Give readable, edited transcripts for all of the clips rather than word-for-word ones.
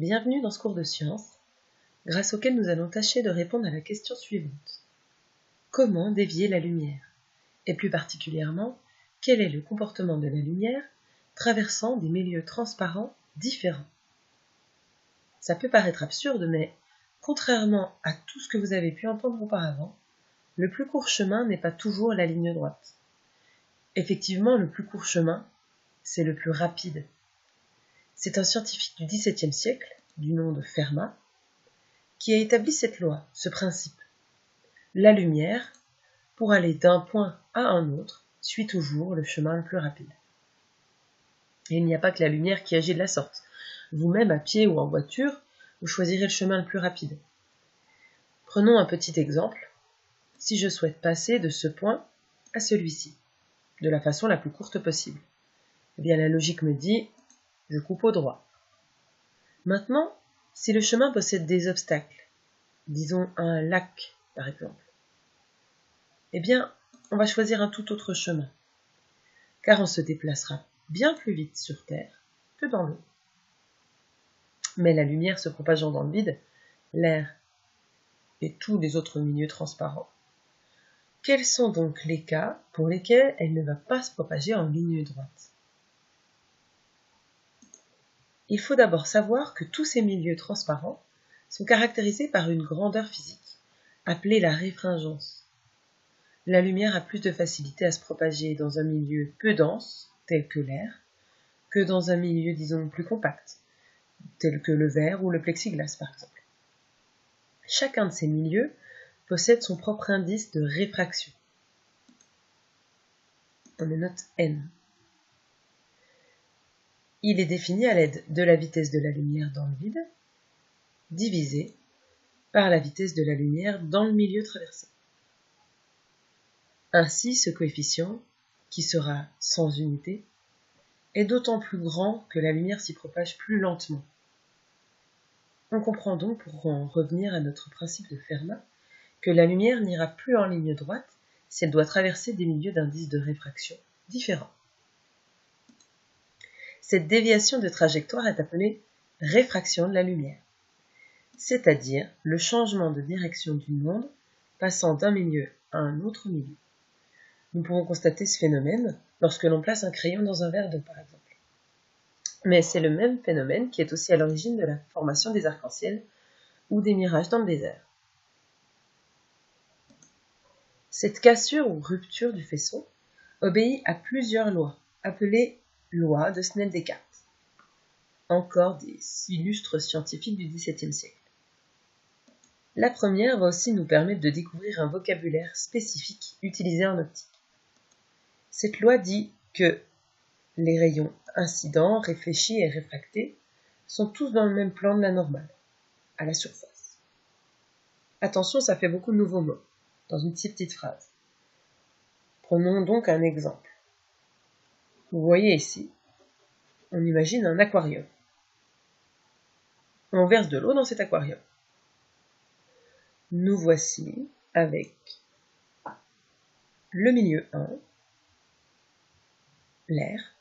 Bienvenue dans ce cours de sciences, grâce auquel nous allons tâcher de répondre à la question suivante. Comment dévier la lumière? Et plus particulièrement, quel est le comportement de la lumière traversant des milieux transparents différents? Ça peut paraître absurde, mais contrairement à tout ce que vous avez pu entendre auparavant, le plus court chemin n'est pas toujours la ligne droite. Effectivement, le plus court chemin, c'est le plus rapide. C'est un scientifique du XVIIe siècle, du nom de Fermat, qui a établi cette loi, ce principe. La lumière, pour aller d'un point à un autre, suit toujours le chemin le plus rapide. Et il n'y a pas que la lumière qui agit de la sorte. Vous-même, à pied ou en voiture, vous choisirez le chemin le plus rapide. Prenons un petit exemple. Si je souhaite passer de ce point à celui-ci, de la façon la plus courte possible, eh bien la logique me dit, je coupe au droit. Maintenant, si le chemin possède des obstacles, disons un lac par exemple, eh bien on va choisir un tout autre chemin, car on se déplacera bien plus vite sur Terre que dans l'eau. Mais la lumière se propageant dans le vide, l'air et tous les autres milieux transparents, quels sont donc les cas pour lesquels elle ne va pas se propager en ligne droite? Il faut d'abord savoir que tous ces milieux transparents sont caractérisés par une grandeur physique, appelée la réfringence. La lumière a plus de facilité à se propager dans un milieu peu dense, tel que l'air, que dans un milieu, disons, plus compact, tel que le verre ou le plexiglas par exemple. Chacun de ces milieux possède son propre indice de réfraction. On le note N. Il est défini à l'aide de la vitesse de la lumière dans le vide, divisée par la vitesse de la lumière dans le milieu traversé. Ainsi, ce coefficient, qui sera sans unité, est d'autant plus grand que la lumière s'y propage plus lentement. On comprend donc, pour en revenir à notre principe de Fermat, que la lumière n'ira plus en ligne droite si elle doit traverser des milieux d'indice de réfraction différents. Cette déviation de trajectoire est appelée réfraction de la lumière, c'est-à-dire le changement de direction d'une onde passant d'un milieu à un autre milieu. Nous pouvons constater ce phénomène lorsque l'on place un crayon dans un verre d'eau, par exemple. Mais c'est le même phénomène qui est aussi à l'origine de la formation des arcs-en-ciel ou des mirages dans le désert. Cette cassure ou rupture du faisceau obéit à plusieurs lois, appelées lois de Snell-Descartes, encore des illustres scientifiques du XVIIe siècle. La première va aussi nous permettre de découvrir un vocabulaire spécifique utilisé en optique. Cette loi dit que les rayons incidents, réfléchis et réfractés sont tous dans le même plan de la normale, à la surface. Attention, ça fait beaucoup de nouveaux mots dans une si petite phrase. Prenons donc un exemple. Vous voyez ici, on imagine un aquarium. On verse de l'eau dans cet aquarium. Nous voici avec le milieu 1, l'air,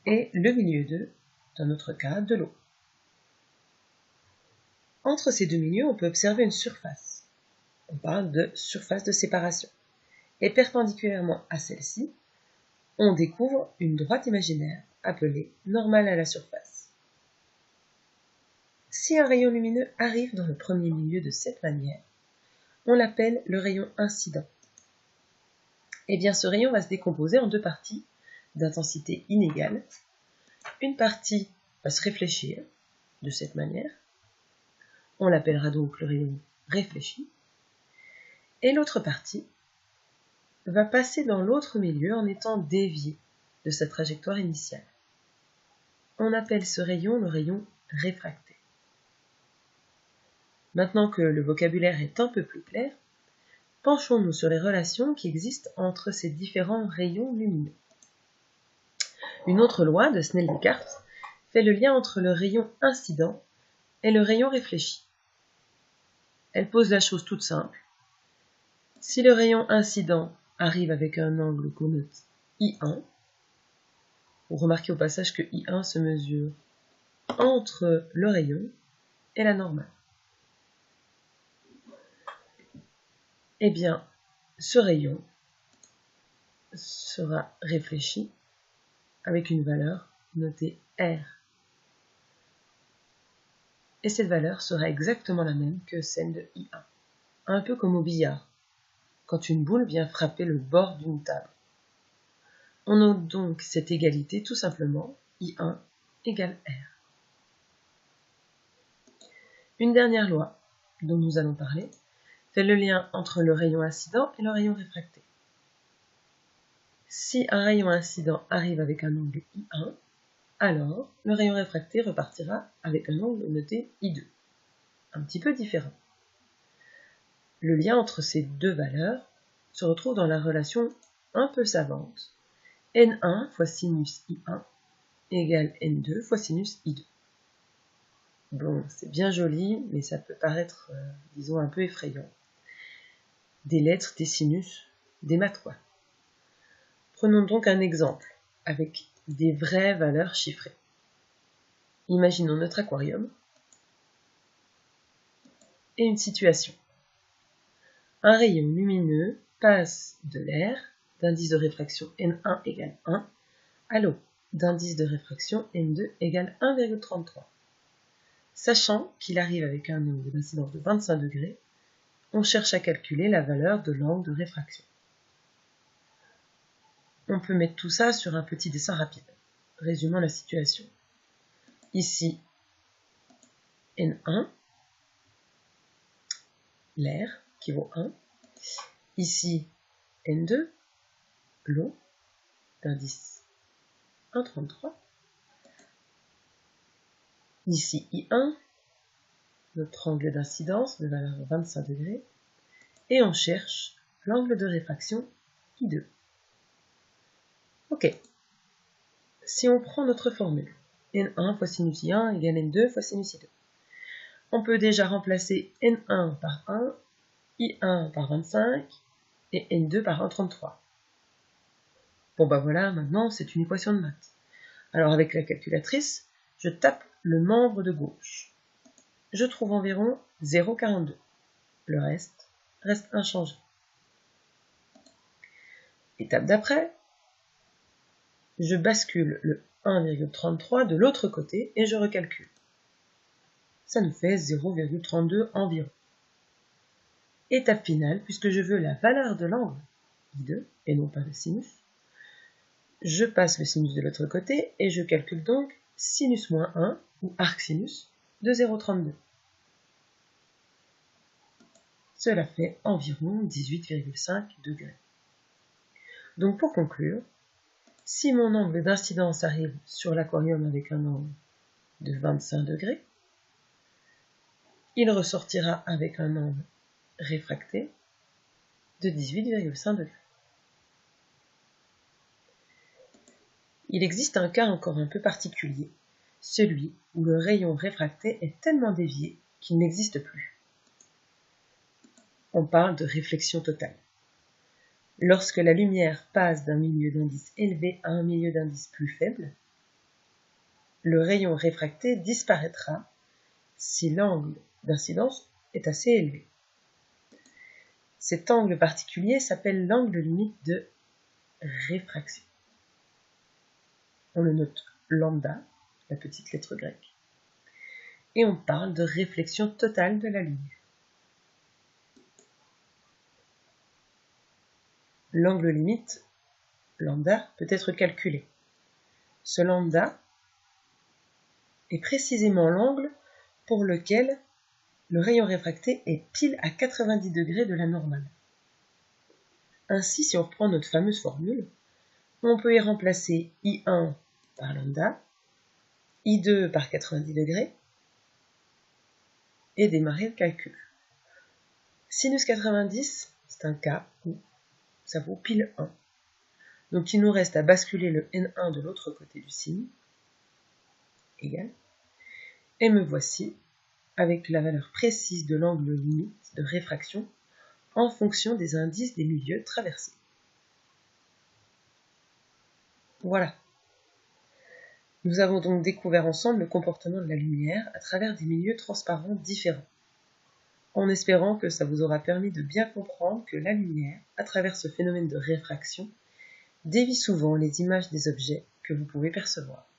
et le milieu 2, dans notre cas, de l'eau. Entre ces deux milieux, on peut observer une surface. On parle de surface de séparation. Et perpendiculairement à celle-ci, on découvre une droite imaginaire appelée normale à la surface. Si un rayon lumineux arrive dans le premier milieu de cette manière, on l'appelle le rayon incident. Eh bien, ce rayon va se décomposer en deux parties d'intensité inégale. Une partie va se réfléchir de cette manière. On l'appellera donc le rayon réfléchi. Et l'autre partie va passer dans l'autre milieu en étant déviée de sa trajectoire initiale. On appelle ce rayon le rayon réfracté. Maintenant que le vocabulaire est un peu plus clair, penchons-nous sur les relations qui existent entre ces différents rayons lumineux. Une autre loi de Snell-Descartes fait le lien entre le rayon incident et le rayon réfléchi. Elle pose la chose toute simple. Si le rayon incident arrive avec un angle qu'on note I1, vous remarquez au passage que I1 se mesure entre le rayon et la normale. Eh bien, ce rayon sera réfléchi avec une valeur notée R. Et cette valeur sera exactement la même que celle de I1, un peu comme au billard, quand une boule vient frapper le bord d'une table. On note donc cette égalité tout simplement, I1 égale R. Une dernière loi dont nous allons parler fait le lien entre le rayon incident et le rayon réfracté. Si un rayon incident arrive avec un angle I1, alors le rayon réfracté repartira avec un angle noté I2, un petit peu différent. Le lien entre ces deux valeurs se retrouve dans la relation un peu savante N1 fois sinus I1 égale N2 fois sinus I2. Bon, c'est bien joli, mais ça peut paraître, disons, un peu effrayant. Des lettres, des sinus, des maths quoi. Prenons donc un exemple avec des vraies valeurs chiffrées. Imaginons notre aquarium et une situation. Un rayon lumineux passe de l'air d'indice de réfraction N1 égale 1 à l'eau d'indice de réfraction N2 égale 1,33. Sachant qu'il arrive avec un angle d'incidence de 25 degrés, on cherche à calculer la valeur de l'angle de réfraction. On peut mettre tout ça sur un petit dessin rapide, résumant la situation. Ici, N1, l'air, qui vaut 1. Ici, N2, l'eau, d'indice 1,33. Ici, I1, notre angle d'incidence de valeur 25 degrés. Et on cherche l'angle de réfraction I2. Ok. Si on prend notre formule, N1 fois sinus I1 égale N2 fois sinus I2, on peut déjà remplacer N1 par 1, I1 par 25 et N2 par 1,33. Bon bah voilà, maintenant c'est une équation de maths. Alors avec la calculatrice, je tape le membre de gauche. Je trouve environ 0,42. Le reste inchangé. Étape d'après, je bascule le 1,33 de l'autre côté et je recalcule. Ça nous fait 0,32 environ. Étape finale, puisque je veux la valeur de l'angle I2 et non pas le sinus, je passe le sinus de l'autre côté et je calcule donc sinus moins 1 ou arcsinus de 0,32. Cela fait environ 18,5 degrés. Donc pour conclure, si mon angle d'incidence arrive sur l'aquarium avec un angle de 25 degrés, il ressortira avec un angle réfracté de 18,5 degrés. Il existe un cas encore un peu particulier, celui où le rayon réfracté est tellement dévié qu'il n'existe plus. On parle de réflexion totale. Lorsque la lumière passe d'un milieu d'indice élevé à un milieu d'indice plus faible, le rayon réfracté disparaîtra si l'angle d'incidence est assez élevé. Cet angle particulier s'appelle l'angle limite de réfraction. On le note lambda, la petite lettre grecque, et on parle de réflexion totale de la lumière. L'angle limite, lambda, peut être calculé. Ce lambda est précisément l'angle pour lequel le rayon réfracté est pile à 90 degrés de la normale. Ainsi, si on reprend notre fameuse formule, on peut y remplacer I1 par lambda, I2 par 90 degrés, et démarrer le calcul. Sinus 90, c'est un cas où ça vaut pile 1. Donc il nous reste à basculer le N1 de l'autre côté du signe, égal, et me voici avec la valeur précise de l'angle limite de réfraction en fonction des indices des milieux traversés. Voilà. Nous avons donc découvert ensemble le comportement de la lumière à travers des milieux transparents différents, en espérant que ça vous aura permis de bien comprendre que la lumière, à travers ce phénomène de réfraction, dévie souvent les images des objets que vous pouvez percevoir.